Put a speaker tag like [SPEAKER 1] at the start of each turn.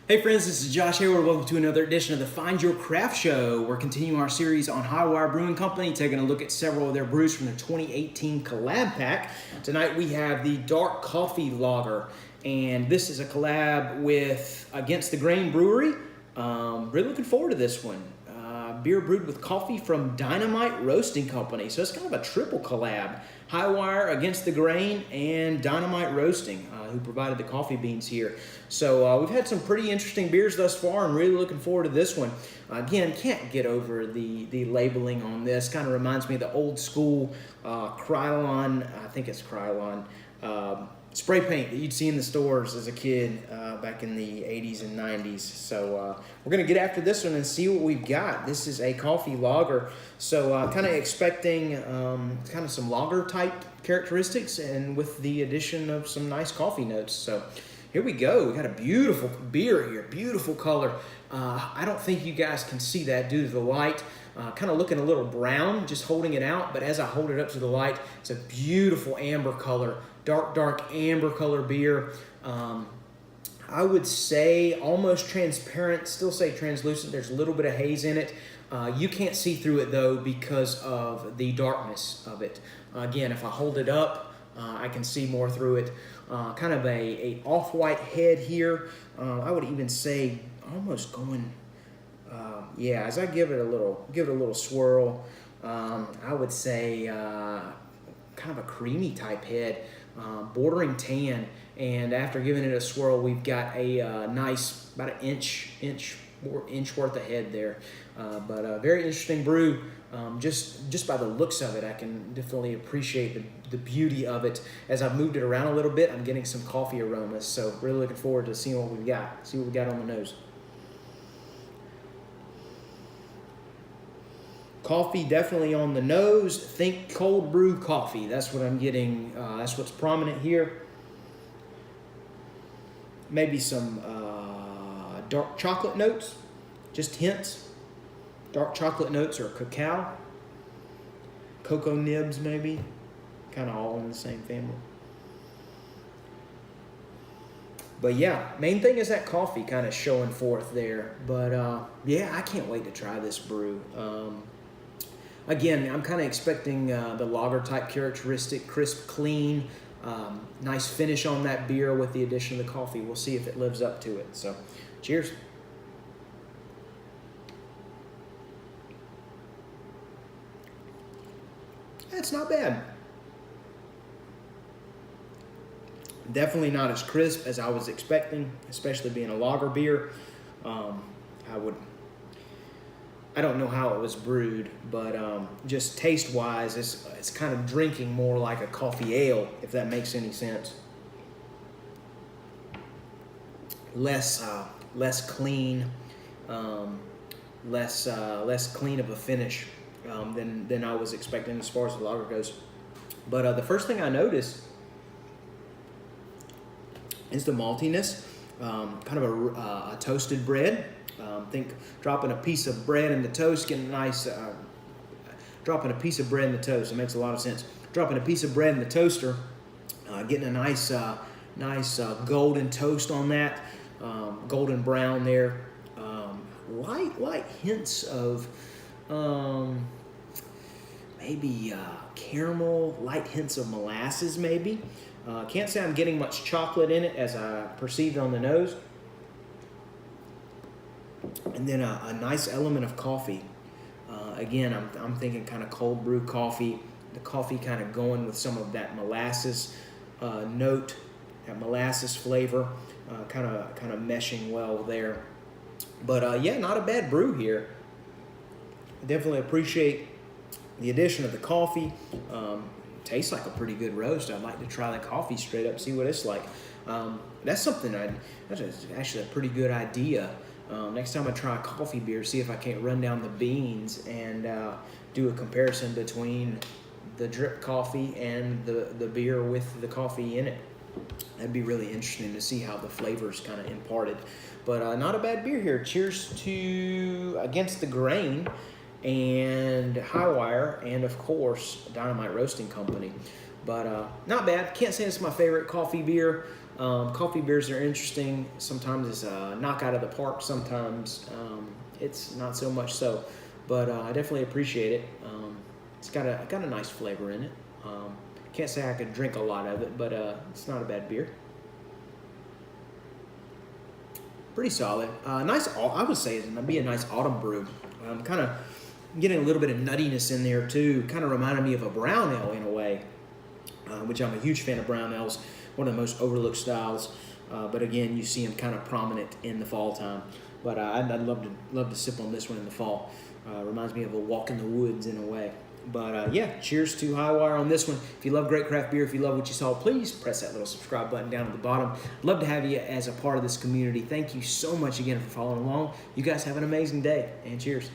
[SPEAKER 1] Hey friends, this is Josh Hayward. Welcome to another edition of the Find Your Craft Show. We're continuing our series on Hi-Wire Brewing Company, taking a look at several of their brews from their 2018 collab pack. Tonight we have the Dark Coffee Lager, and this is a collab with Against the Grain Brewery. Really looking forward to this one. Beer brewed with coffee from Dynamite Roasting Company. So it's kind of a triple collab. Hi-Wire, Against the Grain, and Dynamite Roasting, who provided the coffee beans here. So we've had some pretty interesting beers thus far, and really looking forward to this one. Again, can't get over the labeling on this. Kind of reminds me of the old school Krylon, I think it's Krylon, spray paint that you'd see in the stores as a kid back in the 80s and 90s. So we're going to get after this one and see what we've got. This is a coffee lager, so kind of expecting kind of some lager type characteristics and with the addition of some nice coffee notes. So here we go. We got a beautiful beer here, beautiful color. I don't think you guys can see that due to the light. Kind of looking a little brown just holding it out, but as I hold it up to the light, it's a beautiful amber color, dark amber color beer. I would say almost transparent, still say translucent. There's a little bit of haze in it. You can't see through it though because of the darkness of it. Again, if I hold it up, I can see more through it. Kind of a off-white head here. I would even say almost going, yeah, as I give it a little swirl, I would say kind of a creamy type head, bordering tan. And after giving it a swirl, we've got a nice, about an inch worth of head there. But a very interesting brew. Just by the looks of it, I can definitely appreciate the beauty of it. As I've moved it around a little bit, I'm getting some coffee aromas. So really looking forward to seeing what we've got. See what we got on the nose. Coffee definitely on the nose. Think cold brew coffee. That's what I'm getting. That's what's prominent here. Maybe some dark chocolate notes, just hints. Dark chocolate notes or cacao, cocoa nibs maybe, kind of all in the same family. But yeah, main thing is that coffee kind of showing forth there. But yeah, I can't wait to try this brew. Again, I'm kind of expecting the lager type characteristic, crisp, clean, nice finish on that beer with the addition of the coffee. We'll see if it lives up to it. So, cheers. That's not bad. Definitely not as crisp as I was expecting, especially being a lager beer. I don't know how it was brewed, but just taste-wise, it's kind of drinking more like a coffee ale, if that makes any sense. Less clean, less clean of a finish than I was expecting as far as the lager goes. But the first thing I noticed is the maltiness, kind of a toasted bread. Think dropping a piece of bread in the toast, getting a nice, dropping a piece of bread in the toast. It makes a lot of sense. Dropping a piece of bread in the toaster, getting a nice golden toast on that, golden brown there. Light hints of maybe caramel, light hints of molasses maybe. Can't say I'm getting much chocolate in it as I perceived on the nose. And then a nice element of coffee. Again, I'm thinking kind of cold brew coffee. The coffee kind of going with some of that molasses note, that molasses flavor, kind of meshing well there. But yeah, not a bad brew here. I definitely appreciate the addition of the coffee. Tastes like a pretty good roast. I'd like to try the coffee straight up, see what it's like. That's something that's actually a pretty good idea. Next time I try a coffee beer, see if I can't run down the beans and do a comparison between the drip coffee and the beer with the coffee in it. That'd be really interesting to see how the flavors kind of imparted. But not a bad beer here. Cheers to Against the Grain and Hi-Wire, and of course Dynamite Roasting Company. But not bad. Can't say it's my favorite coffee beer. Coffee beers are interesting. Sometimes it's a knockout of the park. Sometimes it's not so much so. But I definitely appreciate it. It's got a nice flavor in it. Can't say I could drink a lot of it, but it's not a bad beer. Pretty solid. Nice. I would say it'd be a nice autumn brew. Kind of getting a little bit of nuttiness in there too. Kind of reminded me of a brown ale in a way, which I'm a huge fan of brown ales. One of the most overlooked styles. But again, you see them kind of prominent in the fall time. But I'd love to sip on this one in the fall. Reminds me of a walk in the woods in a way. But yeah, cheers to Hi-Wire on this one. If you love great craft beer, if you love what you saw, please press that little subscribe button down at the bottom. Love to have you as a part of this community. Thank you so much again for following along. You guys have an amazing day, and cheers.